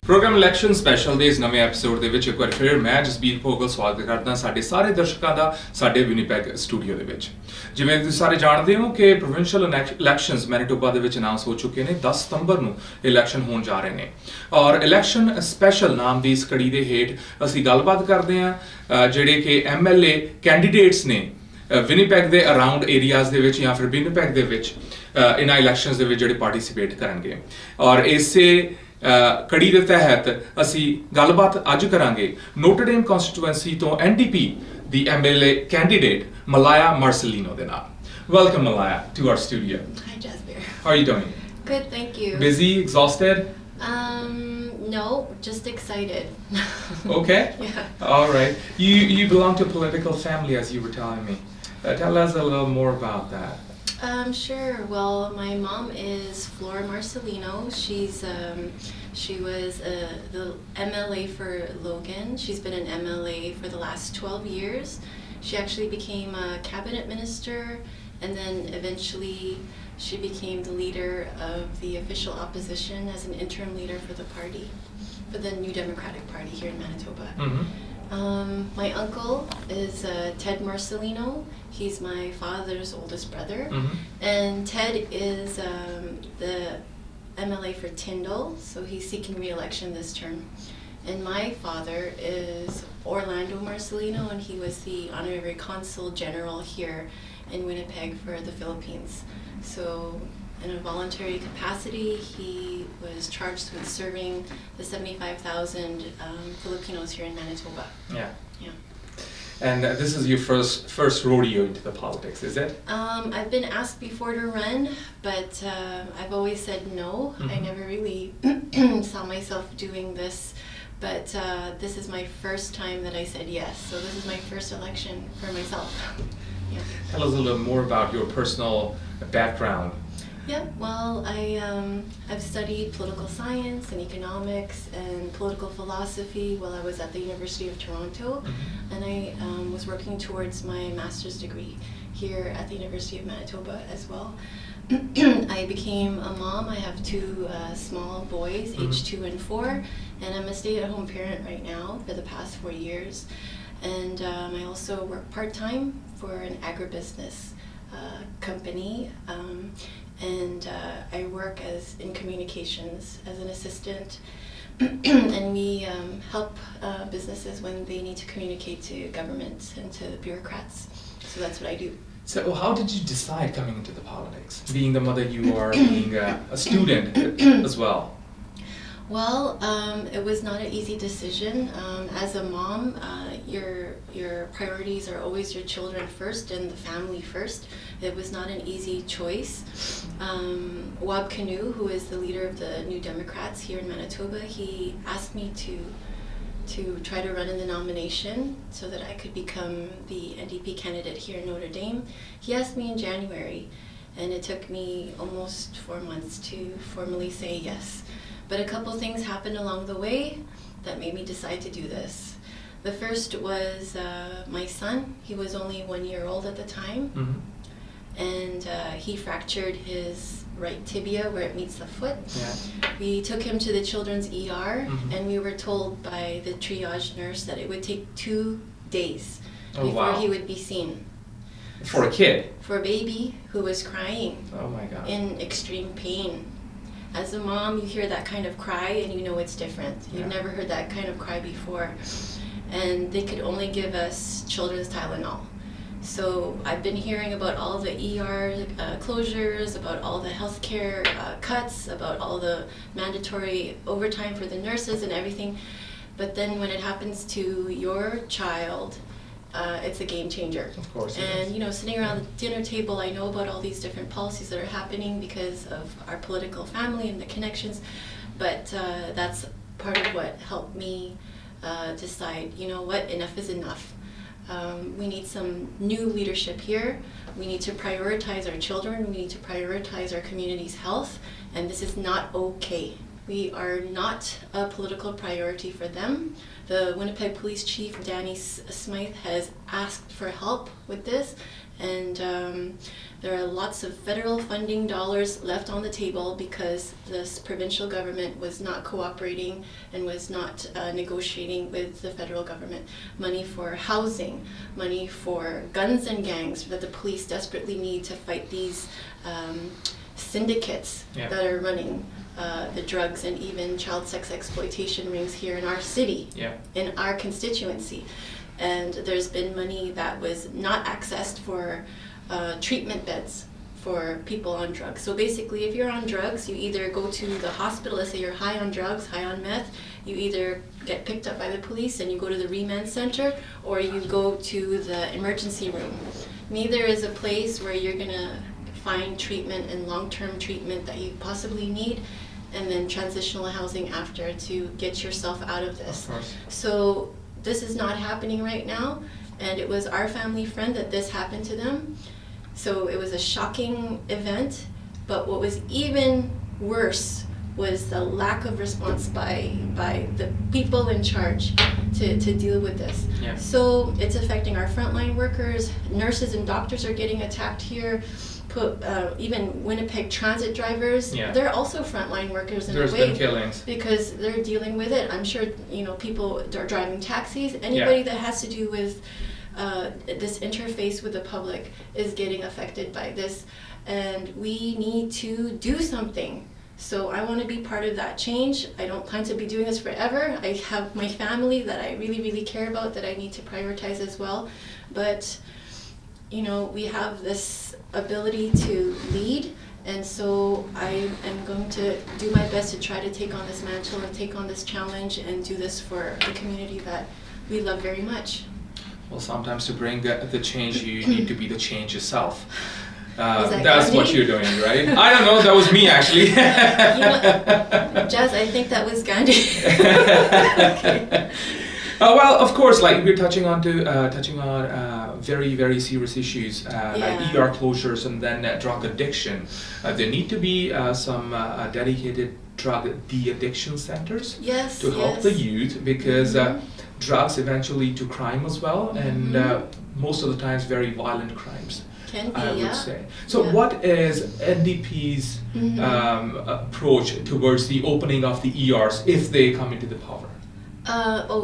Programme election special ਦੇ ਇਸ ਨਵੇਂ ਐਪੀਸੋਡ ਦੇ ਵਿੱਚ ਇੱਕ ਵਾਰ ਫਿਰ ਮੈਂ ਜਸਬੀਰ ਭੋਗਲ ਸਵਾਗਤ ਕਰਦਾ ਸਾਡੇ ਸਾਰੇ ਦਰਸ਼ਕਾਂ ਦਾ ਸਾਡੇ ਵਿਨੀਪੈਗ ਸਟੂਡੀਓ ਦੇ ਵਿੱਚ। ਜਿਵੇਂ ਤੁਸੀਂ ਸਾਰੇ ਜਾਣਦੇ ਹੋ ਕਿ ਪ੍ਰੋਵਿੰਸ਼ੀਅਲ ਇਲੈਕਸ਼ਨਸ ਮੈਨੀਟੋਬਾ ਦੇ ਵਿੱਚ ਅਨਾਉਂਸ ਹੋ ਚੁੱਕੇ ਨੇ। 10 ਸਤੰਬਰ ਨੂੰ ਇਲੈਕਸ਼ਨ ਹੋਣ ਜਾ ਰਹੇ ਨੇ ਔਰ ਇਲੈਕਸ਼ਨ ਸਪੈਸ਼ਲ ਨਾਮ ਦੀ ਇਸ ਕੜੀ ਦੇ ਹੇਠ ਅਸੀਂ ਗੱਲਬਾਤ ਕਰਦੇ ਹਾਂ ਜਿਹੜੇ ਕਿ MLA ਕੈਂਡੀਡੇਟਸ ਨੇ ਵਿਨੀਪੈਗ ਦੇ ਅਰਾਊਂਡ ਏਰੀਆਜ਼ ਦੇ ਵਿੱਚ ਜਾਂ ਫਿਰ ਵਿਨੀਪੈਗ ਦੇ ਵਿੱਚ ਇਹਨਾਂ ਇਲੈਕਸ਼ਨਸ ਦੇ ਵਿੱਚ ਜਿਹੜੇ ਪਾਰਟਿਸਿਪੇਟ ਕਰਨਗੇ ਔਰ ਇਸੇ ਕੜੀ ਦੇ ਤਹਿਤ ਅਸੀਂ ਗੱਲਬਾਤ ਅੱਜ ਕਰਾਂਗੇ ਨੋਟਰਡੇਮ ਕਨਸਟੀਟੂਐਂਸੀ ਤੋਂ NDP ਦੀ MLA ਕੈਂਡੀਡੇਟ Malaya Marcelino ਦੇ ਨਾਲ। Welcome Malaya to our studio. Hi Jasbir. How are you doing? Good, thank you. Busy, exhausted? No, just excited. Okay. Yeah. All right. You belong to a political family, as you were telling me. Tell us a little more about that. Sure. Well, my mom is Marcelino. She was the MLA for Logan. She's been an MLA for the last 12 years. She actually became a cabinet minister, and then eventually she became the leader of the official opposition as an interim leader for the party, for the New Democratic Party here in Manitoba. Mm-hmm. My uncle is Ted Marcelino. He's my father's oldest brother. Mm-hmm. And Ted is the MLA for Tyndall, so he's seeking re-election this term. And my father is Orlando Marcelino, and he was the honorary consul general here in Winnipeg for the Philippines. So in a voluntary capacity, he was charged with serving the 75,000 Filipinos here in Manitoba. Yeah. And this is your first rodeo into the politics, is it? I've been asked before to run, but I've always said no. Mm-hmm. I never really saw myself doing this, but this is my first time that I said yes. So this is my first election for myself. Yeah. Tell us a little more about your personal background. Yeah, well, I've studied political science and economics and political philosophy while I was at the University of Toronto, Mm-hmm. and I was working towards my master's degree here at the University of Manitoba as well. I became a mom. I have two small boys, Mm-hmm. aged 2 and 4, and I'm a stay-at-home parent right now for the past 4 years. And I also work part-time for an agribusiness company. And I work in communications as an assistant, and we help businesses when they need to communicate to governments and to bureaucrats. So that's what I do. So how did you decide coming into the politics, being the mother you are, being a student as well? Well, it was not an easy decision. As a mom, your priorities are always your children first and the family first. It was not an easy choice. Wab Kanu, who is the leader of the New Democrats here in Manitoba, he asked me to try to run in the nomination so that I could become the NDP candidate here in Notre Dame. He asked me in January, and it took me almost 4 months to formally say yes. But a couple things happened along the way that made me decide to do this. The first was my son. He was only 1 year old at the time. Mm-hmm. And he fractured his right tibia where it meets the foot. Yeah. We took him to the children's ER, Mm-hmm. and we were told by the triage nurse that it would take 2 days Oh, before wow. he would be seen. For a kid? For a baby who was crying Oh my God. in extreme pain. As a mom, you hear that kind of cry and you know it's different. You've Yeah. never heard that kind of cry before. And they could only give us children's Tylenol. So I've been hearing about all the ER closures, about all the healthcare cuts, about all the mandatory overtime for the nurses and everything. But then when it happens to your child, it's a game changer. Of course it And is. you know, sitting around the dinner table, I know about all these different policies that are happening because of our political family and the connections. But that's part of what helped me decide, you know what, enough is enough. We need some new leadership here. We need to prioritize our children. We need to prioritize our community's health. And this is not okay. We are not a political priority for them. The Winnipeg Police Chief, Danny Smythe, has asked for help with this. And There are lots of federal funding dollars left on the table because this provincial government was not cooperating and was not negotiating with the federal government. Money for housing, money for guns and gangs that the police desperately need to fight these syndicates that are running the drugs and even child sex exploitation rings here in our city, in our constituency. And there's been money that was not accessed for treatment beds for people on drugs. So basically, if you're on drugs, you either go to the hospital. Let's say you're high on drugs, high on meth, you either get picked up by the police and you go to the remand center, or you go to the emergency room. Neither is a place where you're gonna find treatment and long-term treatment that you possibly need, and then transitional housing after to get yourself out of this. So this is not happening right now, and it was our family friend that this happened to them. So it was a shocking event, but what was even worse was the lack of response by the people in charge to deal with this. So it's affecting our frontline workers. Nurses and doctors are getting attacked here. Even Winnipeg transit drivers, they're also frontline workers in a way. There's been killings. Because they're dealing with it. I'm sure, people are driving taxis. Anybody that has to do with this interface with the public is getting affected by this. And we need to do something. So I want to be part of that change. I don't plan to be doing this forever. I have my family that I really, really care about that I need to prioritize as well. But we have this ability to lead, and so I am going to do my best to try to take on this mantle and take on this challenge and do this for the community that we love very much. Well, sometimes to bring the change, you need to be the change yourself. That's Gandhi? what you're doing, right? I don't know, that was me actually. Jazz, I think that was Gandhi. Okay. Well, of course, like we're touching on very, very serious issues like ER closures and then drug addiction. There need to be some dedicated drug de-addiction centers to help the youth, because drugs eventually lead to crime as well, and most of the times very violent crimes. I would say. So what is NDP's approach towards the opening of the ERs if they come into the power?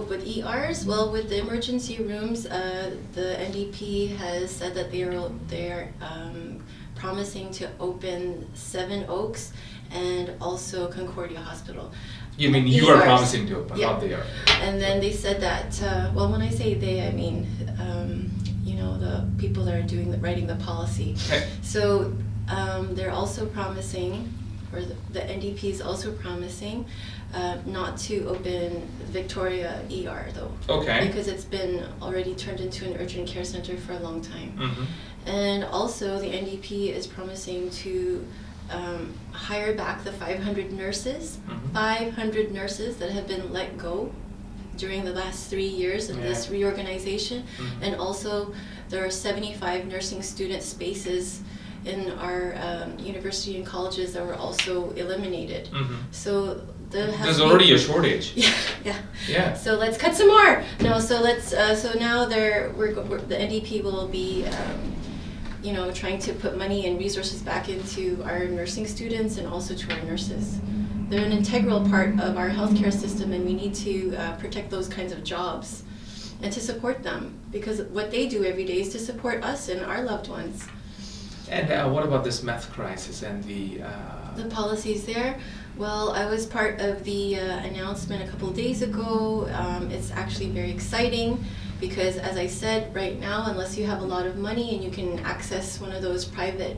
With ERs? Well, with the emergency rooms, the NDP has said that they're promising to open Seven Oaks and also Concordia Hospital. You mean you are promising to open, not they are? And then they said that, well, when I say they, I mean, the people that are writing the policy. So they're also promising, or the NDP is also promising, not to open Victoria ER though. Because it's been already turned into an urgent care center for a long time. And also the NDP is promising to hire back the 500 nurses, 500 nurses that have been let go during the last 3 years of this reorganization. And also there are 75 nursing student spaces in our university and colleges that were also eliminated. So there's already a shortage. Yeah. So let's cut some more. No, so let's. So now the NDP will be, trying to put money and resources back into our nursing students and also to our nurses. They're an integral part of our healthcare system, and we need to protect those kinds of jobs and to support them, because what they do every day is to support us and our loved ones. And what about this meth crisis and the policies there? Well, I was part of the announcement a couple of days ago. It's actually very exciting because, as I said, right now, unless you have a lot of money and you can access one of those private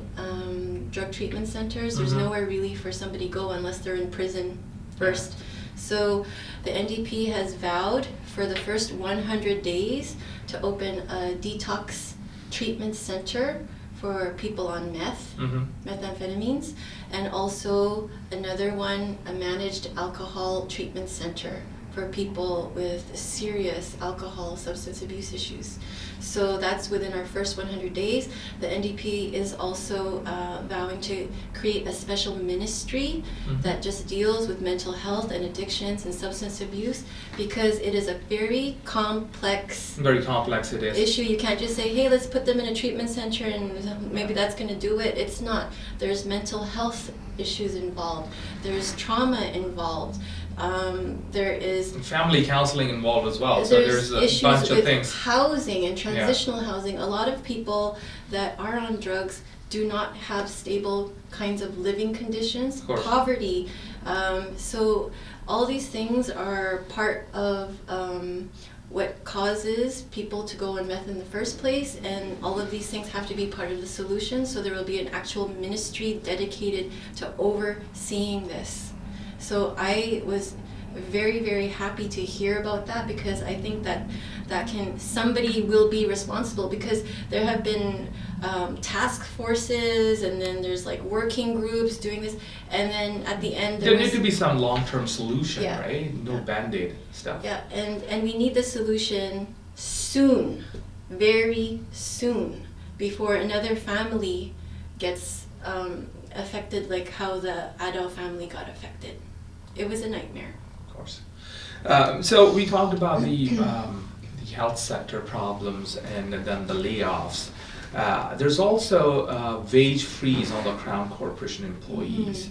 drug treatment centers, there's nowhere really for somebody to go unless they're in prison first. So the NDP has vowed for the first 100 days to open a detox treatment center for people on methamphetamines, and also another one, a managed alcohol treatment center for people with serious alcohol substance abuse issues. So that's within our first 100 days. The NDP is also vowing to create a special ministry that just deals with mental health and addictions and substance abuse, because it is a very complex it is. issue. You can't just say, hey, let's put them in a treatment center and maybe that's going to do it. It's not. There's mental health issues involved. There's trauma involved. There is family counseling involved as well. So there's a issues bunch of with things. Housing and transitional housing. A lot of people that are on drugs do not have stable kinds of living conditions. Poverty. So all these things are part of what causes people to go on meth in the first place, and all of these things have to be part of the solution. So there will be an actual ministry dedicated to overseeing this. So I was very, very happy to hear about that, because I think that somebody will be responsible, because there have been task forces, and then there's like working groups doing this, and then at the end there needs to be some long-term solution, right? No Band-Aid stuff. Yeah, and we need the solution soon, very soon, before another family gets affected like how the Addo family got affected. It was a nightmare. Of course. So we talked about the health sector problems and then the layoffs. There's also wage freeze on the Crown Corporation employees.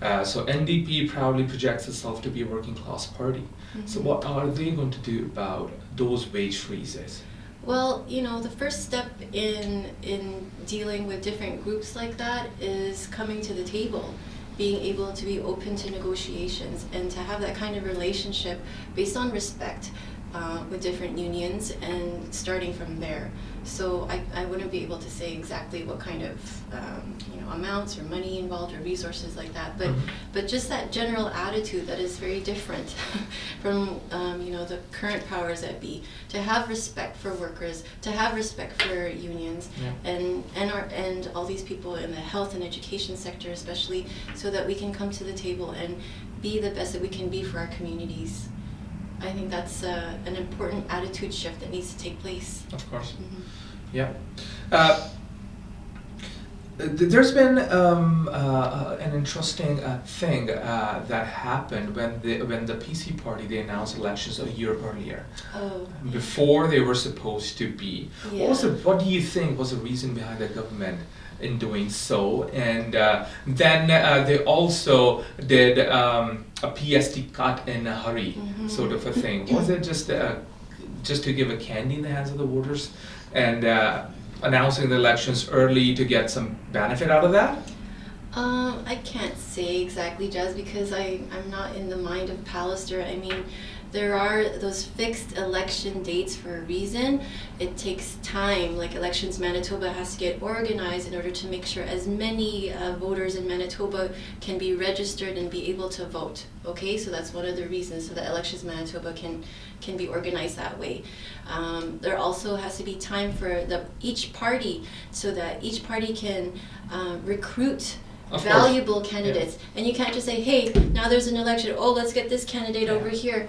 So NDP proudly projects itself to be a working class party. So what are they going to do about those wage freezes? Well, the first step in dealing with different groups like that is coming to the table, being able to be open to negotiations and to have that kind of relationship based on respect with different unions, and starting from there. So I wouldn't be able to say exactly what kind of amounts or money involved or resources like that, but just that general attitude that is very different from the current powers that be, to have respect for workers, to have respect for unions, and all these people in the health and education sector especially, so that we can come to the table and be the best that we can be for our communities. I think that's an important attitude shift that needs to take place. Of course. Yeah. There's been an interesting thing that happened when the PC party, they announced elections a year earlier, before they were supposed to be. What do you think was the reason behind the government in doing so? And then they also did a PST cut in a hurry, sort of a thing. Was it just to give a candy in the hands of the voters, and announcing the elections early to get some benefit out of that? I can't say exactly, Jazz, because I'm not in the mind of Pallister. I mean, there are those fixed election dates for a reason. It takes time. Like Elections Manitoba has to get organized in order to make sure as many voters in Manitoba can be registered and be able to vote. Okay, so that's one of the reasons, so that Elections Manitoba can be organized that way. There also has to be time for each party, so that each party can recruit valuable candidates. And you can't just say, hey, now there's an election, let's get this candidate over here.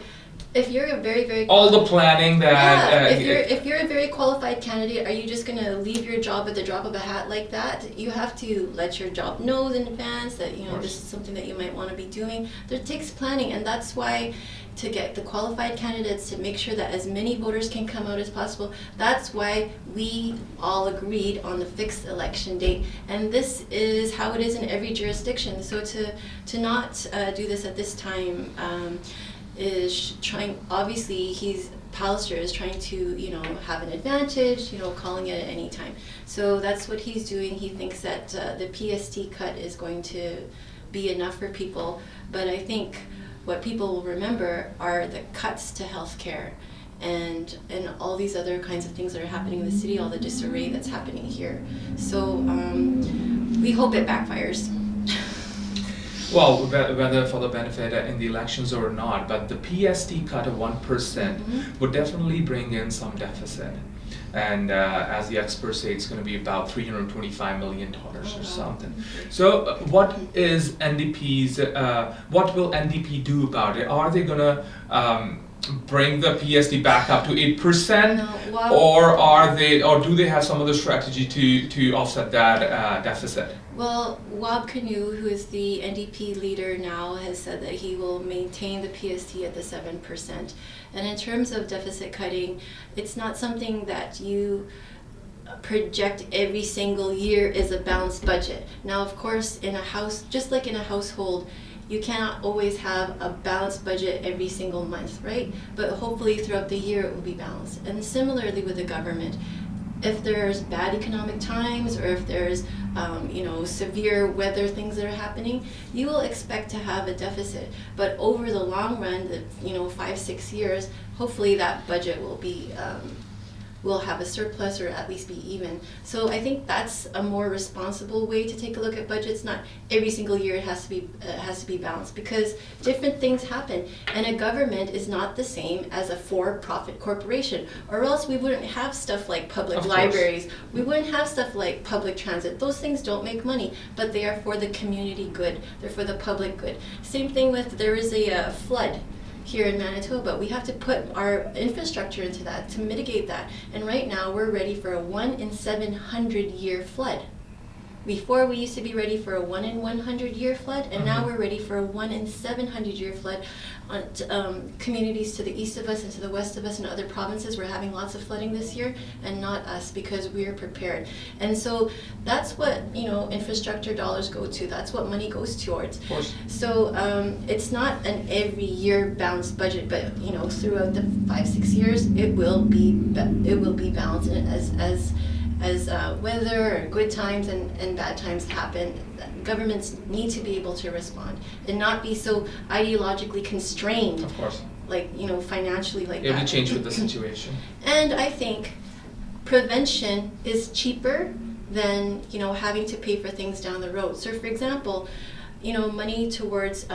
If you're a very all the planning that if you're a very qualified candidate, are you just going to leave your job at the drop of a hat like that? You have to let your job know in advance that this is something that you might want to be doing. It takes planning, and that's why, to get the qualified candidates, to make sure that as many voters can come out as possible, that's why we all agreed on the fixed election date. And this is how it is in every jurisdiction. So to not do this at this time is trying, obviously Pallister is trying to have an advantage, calling it at any time. So that's what he's doing. He thinks that the PST cut is going to be enough for people, but I think what people will remember are the cuts to healthcare and all these other kinds of things that are happening in the city, all the disarray that's happening here. So we hope it backfires. Well, whether for the benefit in the elections or not, but the PST cut of 1% would definitely bring in some deficit. and as the experts say, it's going to be about $325 million or something. Okay. So what is NDP's, what will NDP do about it? Are they going to bring the PSD back up to 8%, No, or do they have some other strategy to offset that deficit? Well, Wab Kanu, who is the NDP leader now, has said that he will maintain the PST at the 7%. And in terms of deficit cutting, it's not something that you project every single year is a balanced budget. Now, of course, in a house, just like in a household, you cannot always have a balanced budget every single month, right? But hopefully throughout the year it will be balanced. And similarly with the government, if there's bad economic times or if there's severe weather things that are happening, you will expect to have a deficit. But over the long run, 5-6 years, hopefully that budget will be will have a surplus or at least be even. So I think that's a more responsible way to take a look at budgets. Not every single year it has to be balanced, because different things happen, and a government is not the same as a for-profit corporation, or else we wouldn't have stuff like public libraries, we wouldn't have stuff like public transit. Those things don't make money, but they are for the community good, they're for the public good. Same thing with, there is a flood here in Manitoba. We have to put our infrastructure into that to mitigate that. And right now we're ready for a 1 in 700 year flood. Before we used to be ready for a 1 in 100 year flood, and now we're ready for a 1 in 700 year flood. On communities to the east of us and to the west of us and other provinces, we're having lots of flooding this year, and not us, because we're prepared. And so that's what infrastructure dollars go to. That's what money goes towards. Of course. So it's not an every year balanced budget, but throughout the 5-6 years, it will be balanced. And as weather or good times and bad times happen, governments need to be able to respond and not be so ideologically constrained. Of course. Like, financially like that. It will change with the situation. And I think prevention is cheaper than, having to pay for things down the road. So for example, money towards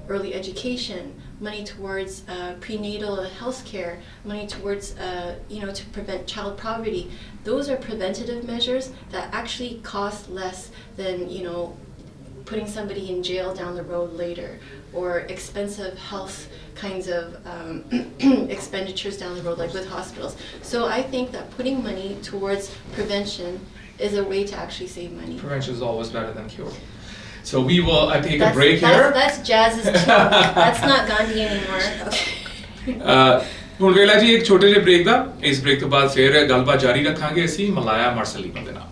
early education, money towards prenatal health care, money towards, to prevent child poverty. Those are preventative measures that actually cost less than, putting somebody in jail down the road later, or expensive health kinds of expenditures down the road, like with hospitals. So I think that putting money towards prevention is a way to actually save money. Prevention is always better than cure. So we will take a break here. That's Jazz's talk. That's not Gandhi anymore. Okay. ਹੁਣ ਵੇਲਾ ਜੀ ਇੱਕ ਛੋਟੇ ਜਿਹੇ break ਦਾ। ਇਸ break ਤੋਂ ਬਾਅਦ ਫਿਰ ਗੱਲਬਾਤ ਜਾਰੀ ਰੱਖਾਂਗੇ ਅਸੀਂ ਮਲਾਇਆ ਮਾਰਸਲੀਨੋ ਦੇ ਨਾਲ।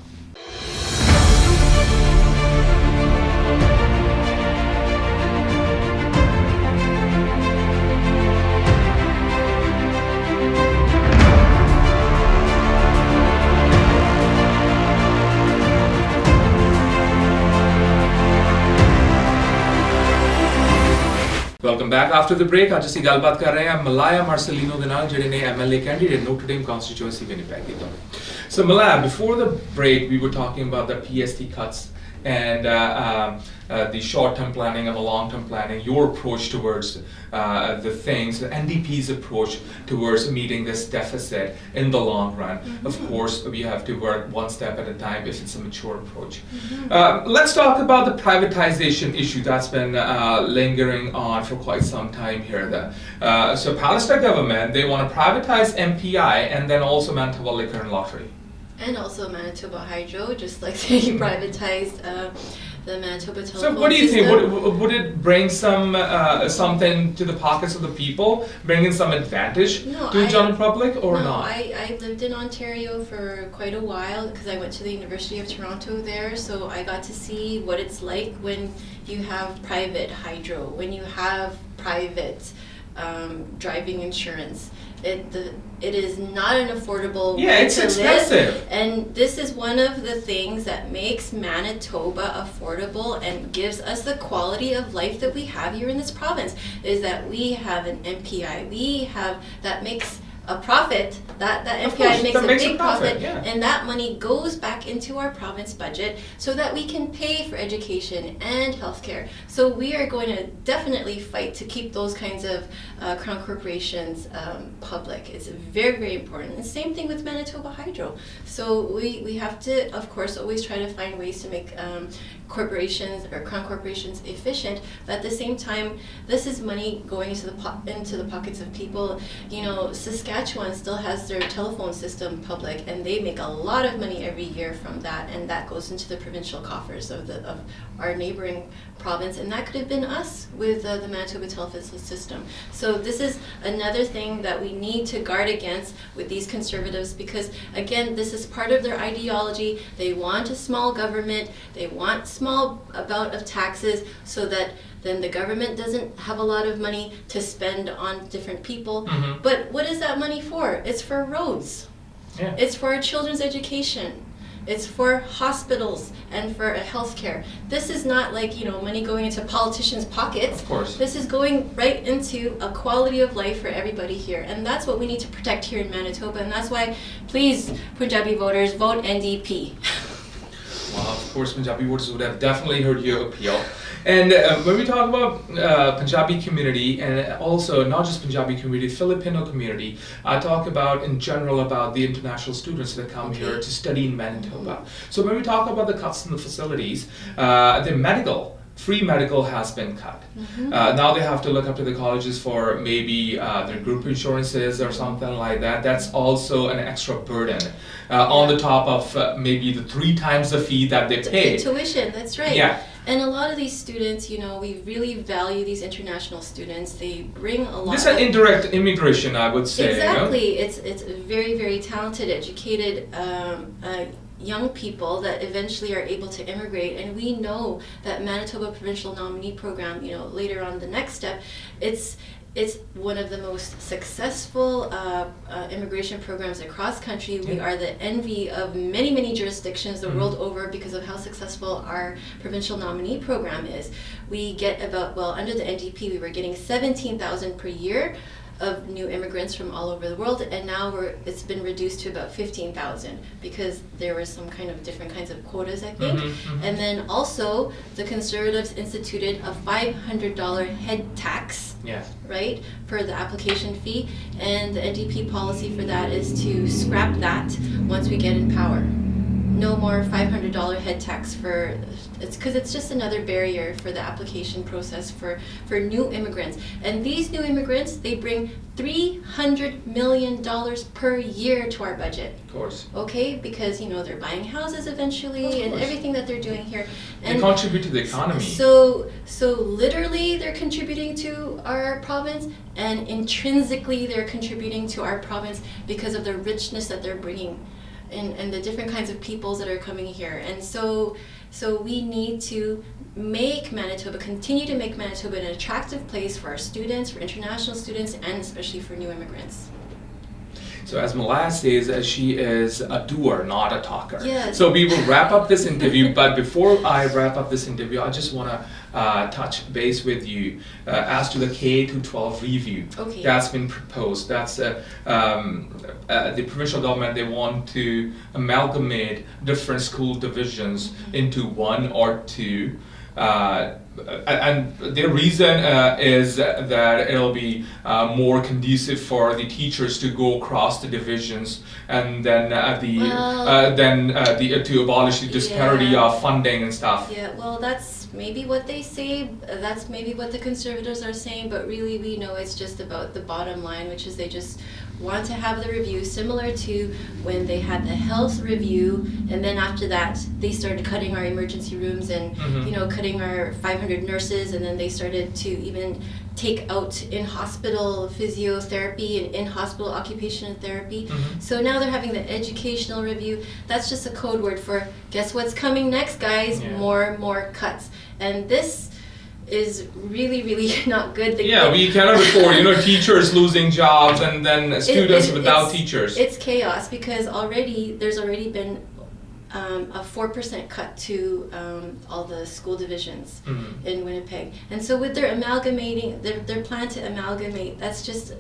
Welcome back after the break. ਅੱਜ ਅਸੀਂ ਗੱਲਬਾਤ ਕਰ ਰਹੇ ਹਾਂ ਮਲਾਇਆ ਮਾਰਸਲੀਨੋ ਦੇ ਨਾਲ, ਜਿਹੜੇ ਨੇ MLA candidate Notre Dame constituency Winnipeg ਦੇ ਤੋਂ। So Malaya, before the break we were talking about the PST cuts and the short-term planning and the long-term planning, your approach towards the things, the NDP's approach towards meeting this deficit in the long run. Of course, we have to work one step at a time if it's a mature approach. Let's talk about the privatization issue that's been lingering on for quite some time here. So Palestine government, they want to privatize MPI and then also Manitoba Liquor and Lottery. And also Manitoba Hydro, just like they privatized the Manitoba telephone So what do you system. think? Would it bring something to the pockets of the people, bring in some advantage to the general public, or not? I lived in Ontario for quite a while because I went to the University of Toronto there, so I got to see what it's like when you have private hydro, when you have private driving insurance. It is not an affordable way it's to expensive. live, and this is one of the things that makes Manitoba affordable and gives us the quality of life that we have here in this province, is that we have an MPI. That makes a profit. That Of MPI course, makes that a makes a big profit, yeah. and that money goes back into our province budget so that we can pay for education and healthcare. So we are going to definitely fight to keep those kinds of crown corporations public. It's very, very important. And same thing with Manitoba Hydro. So we have to, of course, always try to find ways to make corporations or crown corporations efficient, but at the same time, this is money going into the pockets of people. You know, Saskatchewan still has their telephone system public, and they make a lot of money every year from that, and that goes into the provincial coffers of our neighboring province, and that could have been us with the Manitoba telephone system. So this is another thing that we need to guard against with these Conservatives, because again, this is part of their ideology. They want a small government, they want small amount of taxes so that then the government doesn't have a lot of money to spend on different people. Mm-hmm. But what is that money for? It's for roads. Yeah. It's for our children's education. It's for hospitals and for healthcare. This is not like, money going into politicians' pockets. Of course. This is going right into a quality of life for everybody here. And that's what we need to protect here in Manitoba. And that's why, please, Punjabi voters, vote NDP. Well, of course, Punjabi voters would have definitely heard your appeal. And when we talk about Punjabi community, and also not just Punjabi community, Filipino community, I talk about in general about the international students that come here to study in Manitoba. So when we talk about the cuts in the facilities, the free medical has been cut. Now they have to look up to the colleges for maybe their group insurances or something like that. That's also an extra burden on the top of maybe the 3 times the fee that they pay. Tuition, that's right. Yeah. And a lot of these students, we really value these international students. They bring a lot. This is an indirect immigration, I would say. Exactly. It's very, very talented, educated young people that eventually are able to immigrate. And we know that Manitoba Provincial Nominee Program, later on the next step, it's one of the most successful immigration programs across country. We are the envy of many, many jurisdictions the world over because of how successful our provincial nominee program is. We get under the NDP, we were getting 17,000 per year of new immigrants from all over the world, and now it's been reduced to about 15,000 because there were some kind of different kinds of quotas, I think. And then also the Conservatives instituted a $500 head tax, right, for the application fee, and the NDP policy for that is to scrap that once we get in power. No more $500 head tax because it's just another barrier for the application process for new immigrants. And these new immigrants, they bring $300 million per year to our budget. Of course. Okay, because they're buying houses eventually and everything that they're doing here. And they contribute to the economy. So literally they're contributing to our province, and intrinsically they're contributing to our province because of the richness that they're bringing. And the different kinds of peoples that are coming here. And so we need to continue to make Manitoba an attractive place for our students, for international students, and especially for new immigrants. So as Malaya says, she is a doer, not a talker. Yes. So we will wrap up this interview, but before I wrap up this interview, I just want to touch base with you as to the K-12 review that's been proposed. That's the provincial government, they want to amalgamate different school divisions into 1 or 2. And their reason is that it'll be more conducive for the teachers to go across the divisions, and then to abolish the disparity of funding and stuff. Yeah, well, that's maybe what they say. That's maybe what the Conservatives are saying. But really, we know it's just about the bottom line, which is they just want to have the review similar to when they had the health review, and then after that they started cutting our emergency rooms and cutting our 500 nurses, and then they started to even take out in-hospital physiotherapy and in-hospital occupational therapy. So now they're having the educational review. That's just a code word for guess what's coming next, guys? More cuts. And this is really, really not good. We cannot afford, teachers losing jobs and then students without teachers. It's chaos because there's already been a 4% cut to all the school divisions in Winnipeg. And so with their amalgamating, their plan to amalgamate, that's just,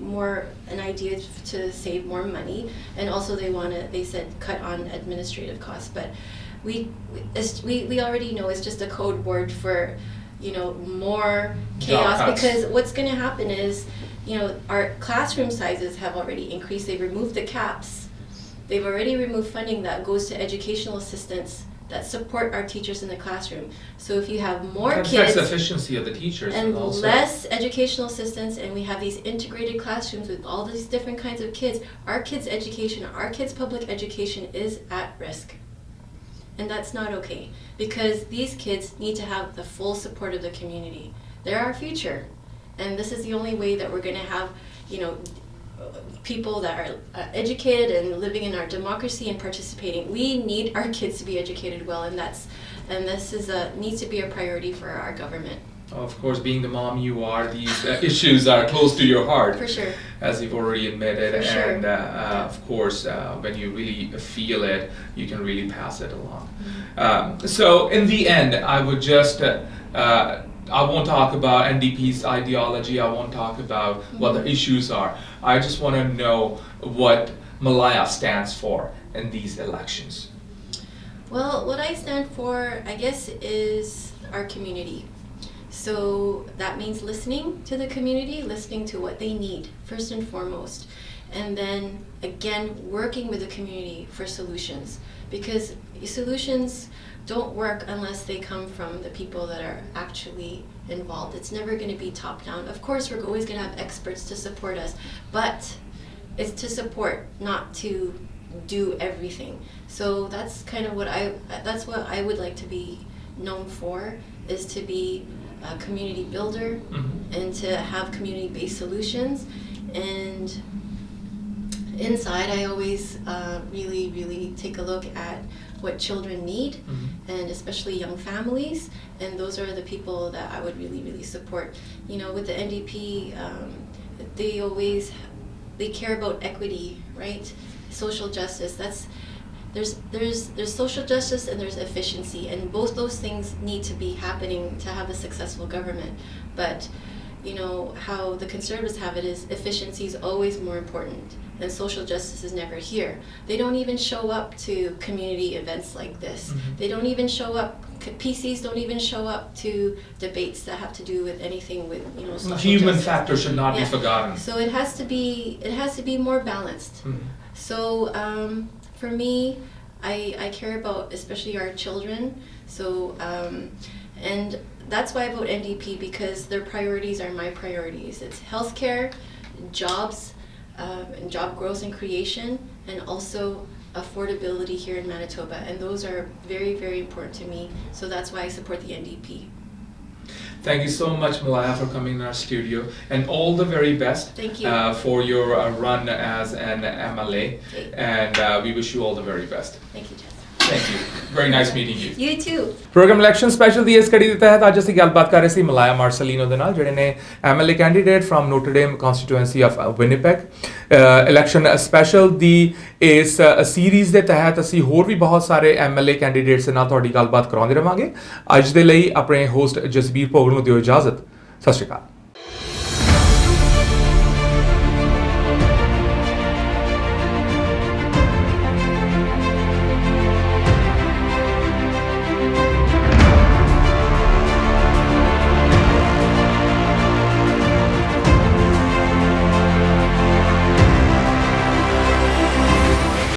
more an idea to save more money. And also they said cut on administrative costs. But we already know it's just a code word for, more chaos, because what's going to happen is, our classroom sizes have already increased. They've removed the caps. They've already removed funding that goes to educational assistants that support our teachers in the classroom. So if you have more that kids, affects the efficiency of the teachers and also. less educational assistants, and we have these integrated classrooms with all these different kinds of kids, our kids' education, our kids' public education is at risk. And that's not okay, because these kids need to have the full support of the community. They're our future, and this is the only way that we're going to have, people that are educated and living in our democracy and participating. We need our kids to be educated well, and this needs to be a priority for our government. Of course, being the mom you are, these issues are close to your heart. For sure. As you've already admitted. For sure. And of course, when you really feel it, you can really pass it along. So in the end, I would just, I won't talk about NDP's ideology. I won't talk about what the issues are. I just want to know what Malaya stands for in these elections. Well, what I stand for, I guess, is our community. So that means listening to the community, listening to what they need, first and foremost. And then, again, working with the community for solutions. Because solutions don't work unless they come from the people that are actually involved. It's never going to be top down. Of course, we're always going to have experts to support us, but it's to support, not to do everything. So that's kind of what I would like to be known for, is to be a community builder and to have community-based solutions. And inside, I always really take a look at what children need, and especially young families, and those are the people that I would really support. With the NDP, they care about equity, right? Social justice. There's social justice and there's efficiency, and both those things need to be happening to have a successful government. But how the Conservatives have it is efficiency is always more important, and social justice is never here. They don't even show up to community events like this. They don't even show up. PCs don't even show up to debates that have to do with anything with social Human justice. factor should not be forgotten. So it has to be more balanced. So for me, I care about especially our children. So and that's why I vote NDP, because their priorities are my priorities. It's healthcare, jobs, and job growth and creation, and also affordability here in Manitoba. And those are very important to me. So that's why I support the NDP. Thank you so much, Malaya, for coming in our studio, and all the very best. Thank you. For your run as an MLA, and we wish you all the very best. Thank you, Jess. Thank you. Very nice meeting you. You too. Programme election special ਦੀ ਇਸ ਕੜੀ ਦੇ ਤਹਿਤ ਅੱਜ ਅਸੀਂ ਗੱਲਬਾਤ ਕਰ ਰਹੇ ਸੀ ਮਲਾਇਆ ਮਾਰਸਲੀਨੋ ਦੇ ਨਾਲ, ਜਿਹੜੇ ਨੇ MLA candidate from Notre Dame constituency of Winnipeg. Election special ਦੀ ਇਸ ਸੀਰੀਜ਼ ਦੇ ਤਹਿਤ ਅਸੀਂ ਹੋਰ ਵੀ ਬਹੁਤ ਸਾਰੇ MLA ਕੈਂਡੀਡੇਟਸ ਦੇ ਨਾਲ ਤੁਹਾਡੀ ਗੱਲਬਾਤ ਕਰਾਉਂਦੇ ਰਵਾਂਗੇ। ਅੱਜ ਦੇ ਲਈ ਆਪਣੇ ਹੋਸਟ ਜਸਬੀਰ ਭੋਗਲ ਨੂੰ ਦਿਓ ਇਜਾਜ਼ਤ। ਸਤਿ ਸ਼੍ਰੀ ਅਕਾਲ।